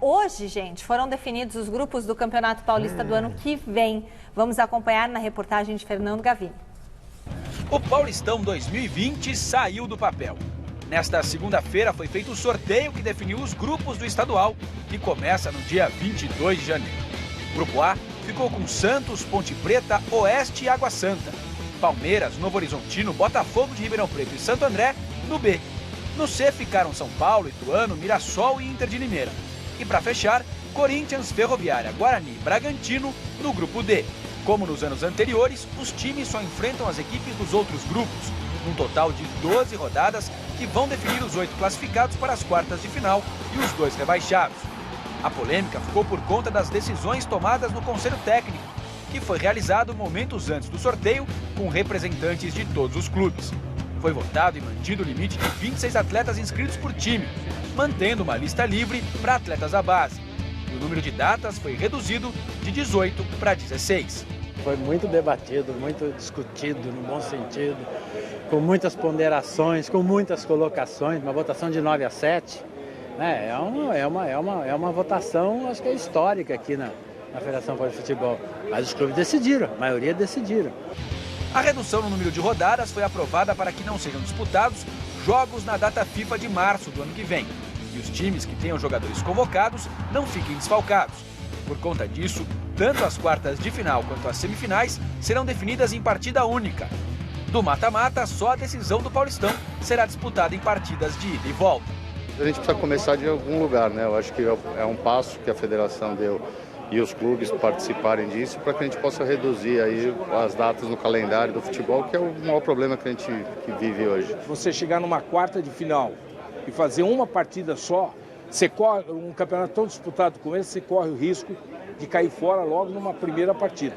Hoje, gente, foram definidos os grupos do Campeonato Paulista do ano que vem. Vamos acompanhar na reportagem de Fernando Gavini. O Paulistão 2020 saiu do papel. Nesta segunda-feira foi feito o sorteio que definiu os grupos do estadual, que começa no dia 22 de janeiro. O Grupo A ficou com Santos, Ponte Preta, Oeste e Água Santa. Palmeiras, Novo Horizontino, Botafogo de Ribeirão Preto e Santo André no B. No C ficaram São Paulo, Ituano, Mirassol e Inter de Limeira. E para fechar, Corinthians, Ferroviária, Guarani e Bragantino no Grupo D. Como nos anos anteriores, os times só enfrentam as equipes dos outros grupos, num total de 12 rodadas que vão definir os 8 classificados para as quartas de final e os 2 rebaixados. A polêmica ficou por conta das decisões tomadas no Conselho Técnico, que foi realizado momentos antes do sorteio com representantes de todos os clubes. Foi votado e mantido o limite de 26 atletas inscritos por time, mantendo uma lista livre para atletas da base. E o número de datas foi reduzido de 18 para 16. Foi muito debatido, muito discutido, no bom sentido, com muitas ponderações, com muitas colocações, uma votação de 9 a 7. É uma votação, acho que é histórica aqui na Federação Paulista de Futebol. Mas os clubes decidiram, a maioria decidiram. A redução no número de rodadas foi aprovada para que não sejam disputados jogos na data FIFA de março do ano que vem. E os times que tenham jogadores convocados não fiquem desfalcados. Por conta disso, tanto as quartas de final quanto as semifinais serão definidas em partida única. Do mata-mata, só a decisão do Paulistão será disputada em partidas de ida e volta. A gente precisa começar de algum lugar, né? Eu acho que é um passo que a federação deu e os clubes participarem disso para que a gente possa reduzir aí as datas no calendário do futebol, que é o maior problema que a gente vive hoje. Você chegar numa quarta de final e fazer uma partida só, você corre, um campeonato tão disputado como esse, você corre o risco de cair fora logo numa primeira partida.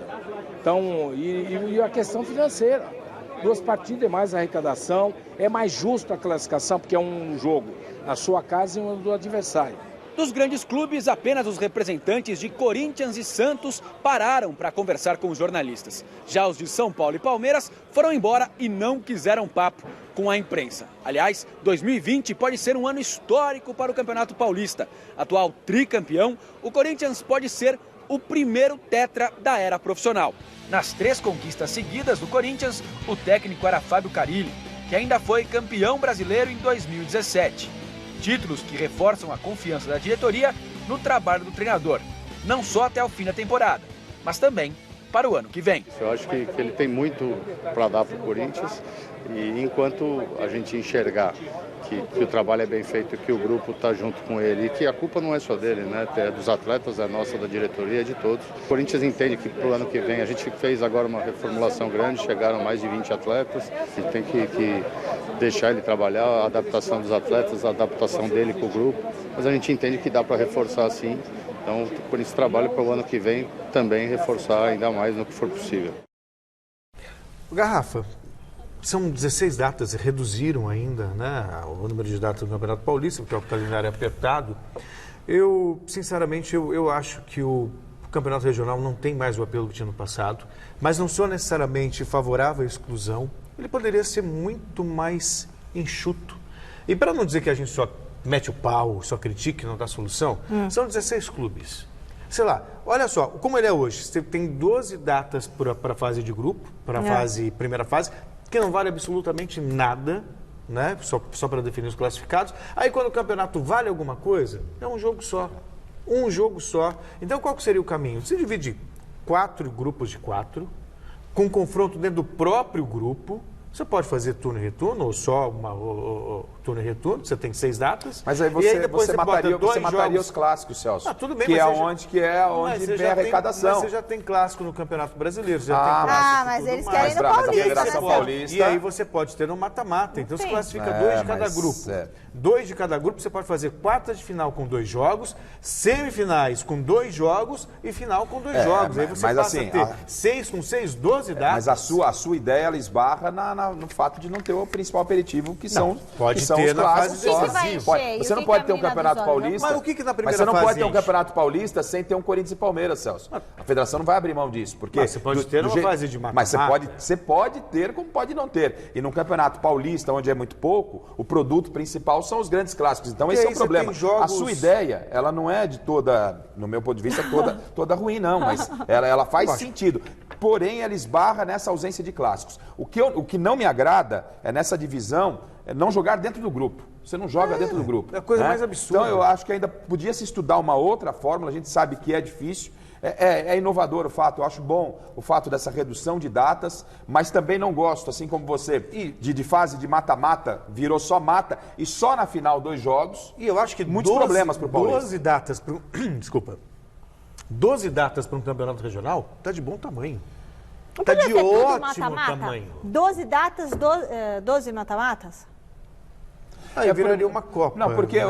Então, e a questão financeira. 2 partidas é mais arrecadação, é mais justo a classificação, porque é um jogo na sua casa e um do adversário. Dos grandes clubes, apenas os representantes de Corinthians e Santos pararam para conversar com os jornalistas. Já os de São Paulo e Palmeiras foram embora e não quiseram papo com a imprensa. Aliás, 2020 pode ser um ano histórico para o Campeonato Paulista. Atual tricampeão, o Corinthians pode ser o primeiro tetra da era profissional. Nas 3 conquistas seguidas do Corinthians, o técnico era Fábio Carille, que ainda foi campeão brasileiro em 2017. Títulos que reforçam a confiança da diretoria no trabalho do treinador, não só até o fim da temporada, mas também para o ano que vem. Eu acho que ele tem muito para dar para o Corinthians e enquanto a gente enxergar que o trabalho é bem feito, que o grupo está junto com ele e que a culpa não é só dele, né? É dos atletas, é nossa, da diretoria, é de todos. O Corinthians entende que para o ano que vem a gente fez agora uma reformulação grande, chegaram mais de 20 atletas e tem que deixar ele trabalhar, a adaptação dos atletas, a adaptação dele com o grupo, mas a gente entende que dá para reforçar sim. Então, o Corinthians trabalha para o ano que vem também reforçar ainda mais no que for possível. Garrafa, são 16 datas, reduziram ainda, né, o número de datas do Campeonato Paulista, porque o calendário é apertado. Eu, sinceramente, eu acho que o Campeonato Regional não tem mais o apelo que tinha no passado, mas não sou necessariamente favorável à exclusão. Ele poderia ser muito mais enxuto. E para não dizer que a gente só mete o pau, só critica e não dá solução, são 16 clubes. Sei lá, olha só, como ele é hoje, você tem 12 datas para a fase de grupo, para a primeira fase, que não vale absolutamente nada, né? Só para definir os classificados. Aí quando o campeonato vale alguma coisa, é um jogo só. Um jogo só. Então qual que seria o caminho? Você divide 4 grupos de 4, com confronto dentro do próprio grupo. Você pode fazer turno e retorno, ou só turno e retorno, você tem 6 datas. Mas aí você mataria os clássicos, Celso. Ah, tudo bem, que é onde vem a arrecadação. Mas você já tem clássico no Campeonato Brasileiro. Mas eles querem no Paulista, né? E aí você pode ter no mata-mata. Então você classifica 2 de cada grupo. 2 de cada grupo, você pode fazer quartas de final com 2 jogos, semifinais com 2 jogos e final com 2 jogos. Aí você passa a ter 6 com 6, 12 datas. Mas a sua ideia, ela esbarra na no fato de não ter o principal aperitivo, que são, pode que são ter os na clássicos. fase O que que vai encher? Você E o não que pode que ter a um mina Campeonato dos olhos? Paulista. Mas o que na primeira Mas você não fase pode ter um enche? Campeonato Paulista sem ter um Corinthians e Palmeiras, Celso. A federação não vai abrir mão disso. Porque Mas você pode ter numa fase de mata-mata. Mas você pode ter como pode não ter. E num Campeonato Paulista, onde é muito pouco, o produto principal são os grandes clássicos. Então esse é o problema. A sua ideia, ela não é de toda, no meu ponto de vista, toda ruim, não. Mas ela faz sentido. Porém, ela esbarra nessa ausência de clássicos. O que não me agrada é nessa divisão, é não jogar dentro do grupo. Você não joga dentro do grupo. É a coisa né? mais absurda. Então eu acho que ainda podia se estudar uma outra fórmula, a gente sabe que é difícil. É inovador o fato, eu acho bom o fato dessa redução de datas, mas também não gosto, assim como você, de fase de mata-mata, virou só mata e só na final 2 jogos. E eu acho que muitos problemas para o Paulista. 12 datas para Desculpa. 12 datas para um campeonato regional tá de bom tamanho. Não Tá podia de ser tudo ótimo mata-mata? tamanho. 12 datas, 12 mata-matas? Aí viraria uma Copa. Não, porque né?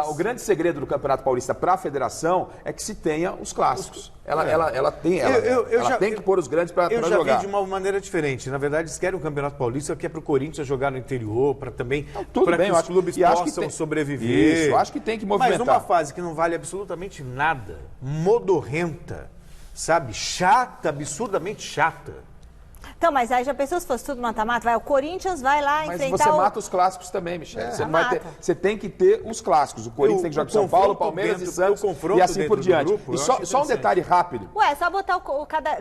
o grande segredo do Campeonato Paulista para a federação é que se tenha os clássicos. Ela tem que pôr os grandes para jogar. Eu já vi de uma maneira diferente. Na verdade, eles querem o Campeonato Paulista, que é para o Corinthians jogar no interior, para também para que os clubes possam sobreviver. Isso, eu acho que tem que movimentar. Mas numa fase que não vale absolutamente nada, modorrenta, sabe? Chata, absurdamente chata. Então, mas aí já pensou se fosse tudo mata-mata? O Corinthians vai lá mas enfrentar você mata os clássicos também, Michel. Você tem que ter os clássicos. O Corinthians tem que jogar com São Paulo, Palmeiras e Santos e assim por diante. E só um detalhe rápido. Ué, só botar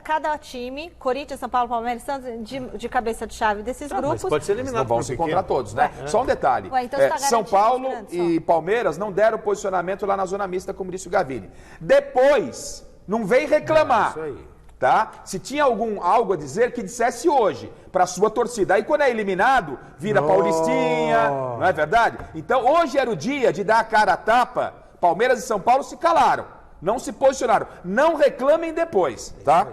cada time, Corinthians, São Paulo, Palmeiras, Santos, de cabeça de chave desses grupos. Mas pode ser eliminado. Não vão se encontrar todos, né? Só um detalhe. Ué, então São Paulo e Palmeiras não deram posicionamento lá na zona mista, como disse o Gavini. Depois, não vem reclamar. Isso aí. Tá? Se tinha algo a dizer, que dissesse hoje, para sua torcida. Aí quando é eliminado, vira Paulistinha, não é verdade? Então hoje era o dia de dar a cara a tapa. Palmeiras e São Paulo se calaram, não se posicionaram. Não reclamem depois, tá?